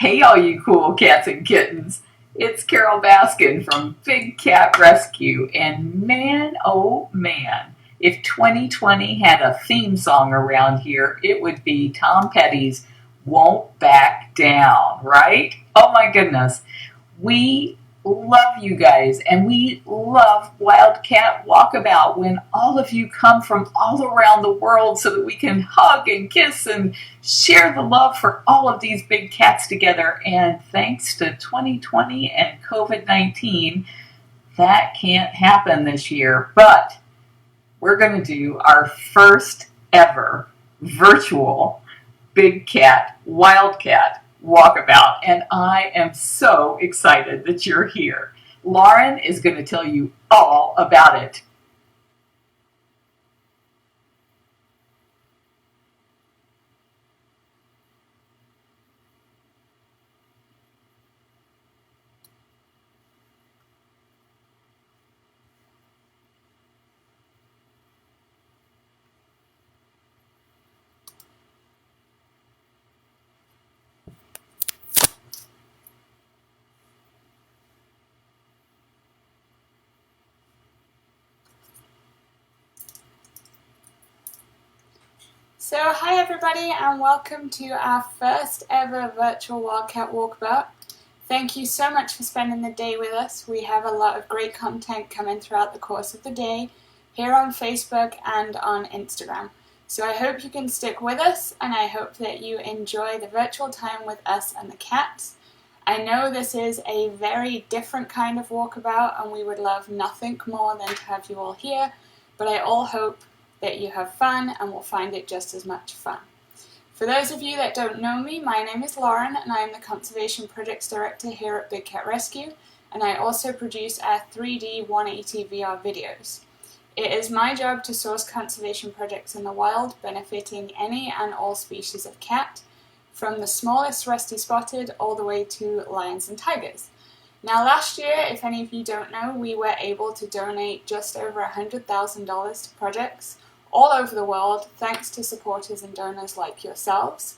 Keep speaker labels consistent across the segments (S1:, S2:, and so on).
S1: Hey, all you cool cats and kittens. It's Carole Baskin from Big Cat Rescue. And man, oh man, if 2020 had a theme song around here, it would be Tom Petty's Won't Back Down, right? Oh my goodness. We love you guys and we love Wildcat Walkabout when all of you come from all around the world so that we can hug and kiss and share the love for all of these big cats together. And thanks to 2020 and COVID-19, that can't happen this year. But we're going to do our first ever virtual Big Cat Wildcat Walkabout, and I am so excited that you're here. Lauren is going to tell you all about it.
S2: So hi everybody and welcome to our first ever virtual Wildcat Walkabout. Thank you so much for spending the day with us. We have a lot of great content coming throughout the course of the day here on Facebook and on Instagram. So I hope you can stick with us and I hope that you enjoy the virtual time with us and the cats. I know this is a very different kind of walkabout and we would love nothing more than to have you all here, but I all hope that you have fun and will find it just as much fun. For those of you that don't know me, my name is Lauren and I am the Conservation Projects Director here at Big Cat Rescue, and I also produce our 3D 180 VR videos. It is my job to source conservation projects in the wild benefiting any and all species of cat, from the smallest rusty spotted all the way to lions and tigers. Now last year, if any of you don't know, we were able to donate just over $100,000 to projects all over the world, thanks to supporters and donors like yourselves,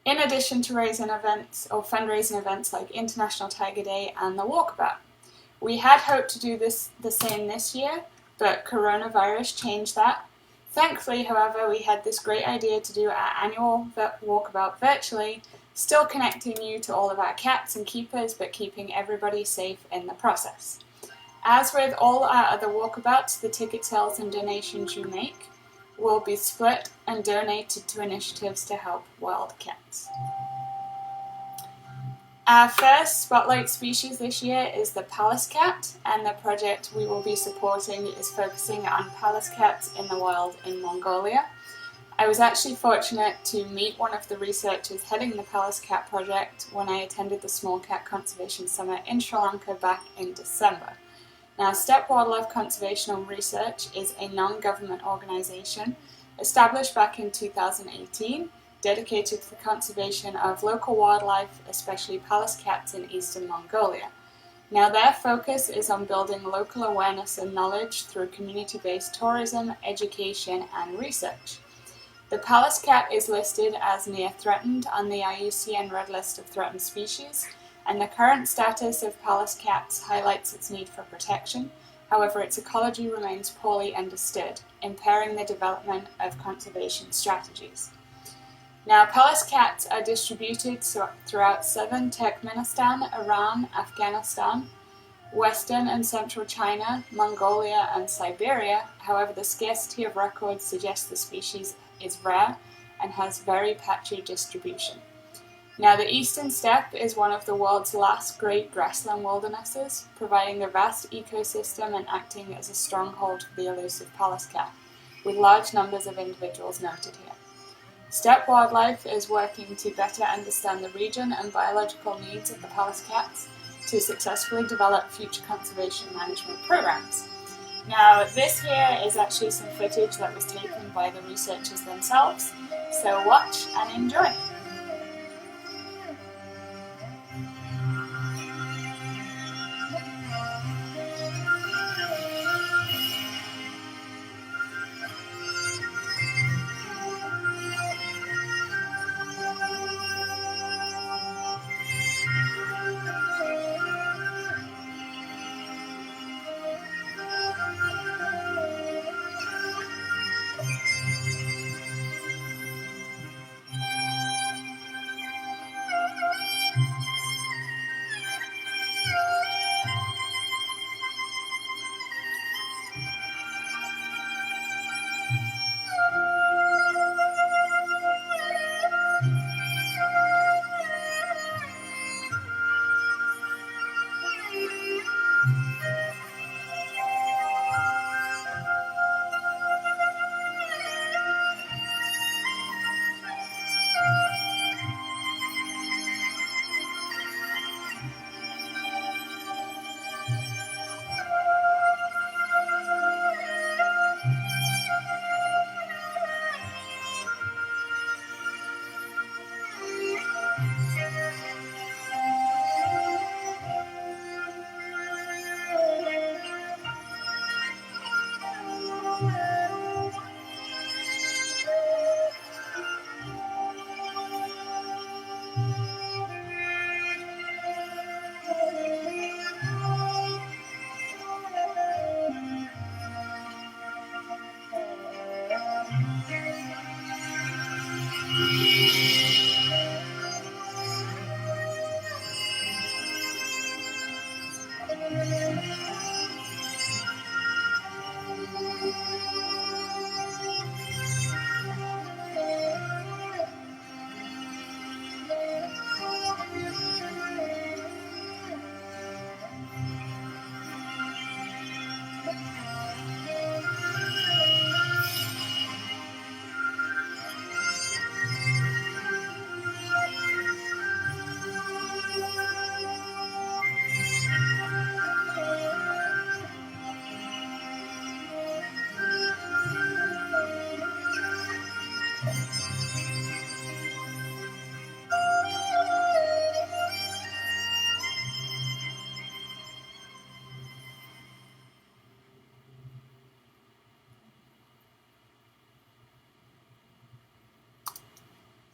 S2: in addition to raising events or fundraising events like International Tiger Day and the Walkabout. We had hoped to do the same this year, but coronavirus changed that. Thankfully, however, we had this great idea to do our annual Walkabout virtually, still connecting you to all of our cats and keepers, but keeping everybody safe in the process. As with all our other walkabouts, the ticket sales and donations you make will be split and donated to initiatives to help wild cats. Our first spotlight species this year is the Pallas cat, and the project we will be supporting is focusing on Pallas cats in the wild in Mongolia. I was actually fortunate to meet one of the researchers heading the Pallas cat project when I attended the Small Cat Conservation Summit in Sri Lanka back in December. Now, Steppe Wildlife Conservation and Research is a non-government organisation established back in 2018, dedicated to the conservation of local wildlife, especially Pallas cats in eastern Mongolia. Now, their focus is on building local awareness and knowledge through community-based tourism, education, and research. The Pallas cat is listed as near threatened on the IUCN Red List of Threatened Species, and the current status of Pallas cats highlights its need for protection. However, its ecology remains poorly understood, impairing the development of conservation strategies. Now, Pallas cats are distributed throughout southern Turkmenistan, Iran, Afghanistan, western and central China, Mongolia, and Siberia. However, the scarcity of records suggests the species is rare and has very patchy distribution. Now, the eastern steppe is one of the world's last great grassland wildernesses, providing a vast ecosystem and acting as a stronghold for the elusive Pallas cat, with large numbers of individuals noted here. Steppe Wildlife is working to better understand the region and biological needs of the Pallas cats to successfully develop future conservation management programs. Now, this here is actually some footage that was taken by the researchers themselves, so watch and enjoy.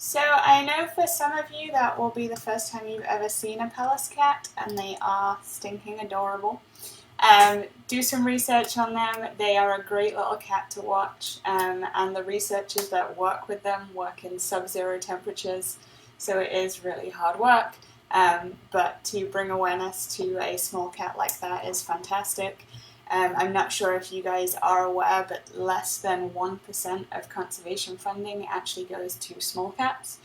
S2: So I know for some of you that will be the first time you've ever seen a Pallas cat, and they are stinking adorable. Do some research on them. They are a great little cat to watch, and the researchers that work with them work in sub-zero temperatures, so it is really hard work, but to bring awareness to a small cat like that is fantastic. I'm not sure if you guys are aware, but less than 1% of conservation funding actually goes to small cats.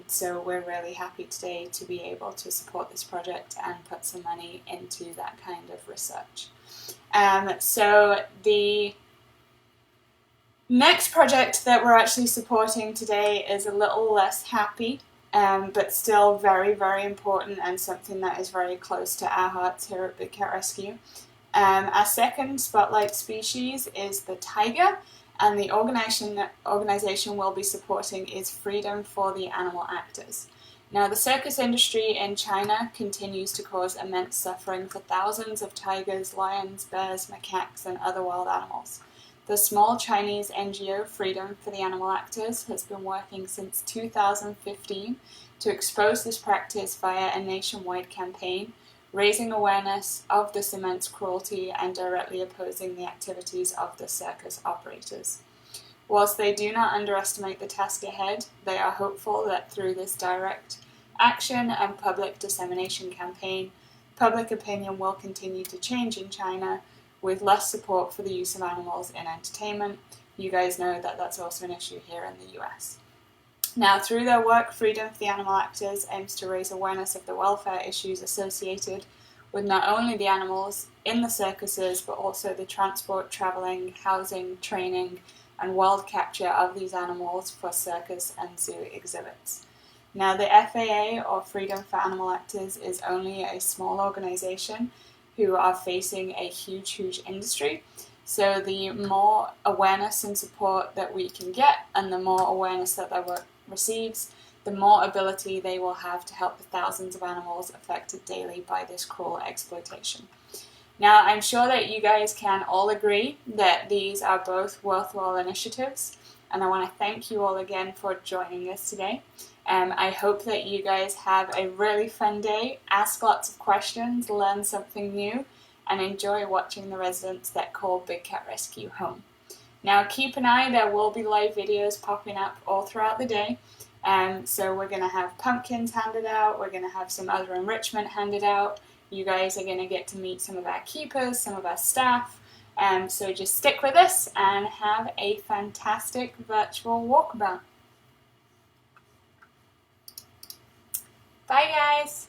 S2: So we're really happy today to be able to support this project and put some money into that kind of research. So the next project that we're actually supporting today is a little less happy, but still very, very important and something that is very close to our hearts here at Big Cat Rescue. Our second spotlight species is the tiger, and the organization we'll be supporting is Freedom for the Animal Actors. Now, the circus industry in China continues to cause immense suffering for thousands of tigers, lions, bears, macaques, and other wild animals. The small Chinese NGO Freedom for the Animal Actors has been working since 2015 to expose this practice via a nationwide campaign, raising awareness of this immense cruelty and directly opposing the activities of the circus operators. Whilst they do not underestimate the task ahead, they are hopeful that through this direct action and public dissemination campaign, public opinion will continue to change in China with less support for the use of animals in entertainment. You guys know that that's also an issue here in the US. Now, through their work, Freedom for the Animal Actors aims to raise awareness of the welfare issues associated with not only the animals in the circuses, but also the transport, travelling, housing, training, and wild capture of these animals for circus and zoo exhibits. Now, the FAA, or Freedom for Animal Actors, is only a small organisation who are facing a huge industry. So the more awareness and support that we can get, and the more awareness that their work receives, the more ability they will have to help the thousands of animals affected daily by this cruel exploitation. Now, I'm sure that you guys can all agree that these are both worthwhile initiatives, and I want to thank you all again for joining us today. I hope that you guys have a really fun day, ask lots of questions, learn something new, and enjoy watching the residents that call Big Cat Rescue home. Now, keep an eye, there will be live videos popping up all throughout the day. So we're going to have pumpkins handed out, we're going to have some other enrichment handed out. You guys are going to get to meet some of our keepers, some of our staff. So just stick with us and have a fantastic virtual walkabout. Bye, guys!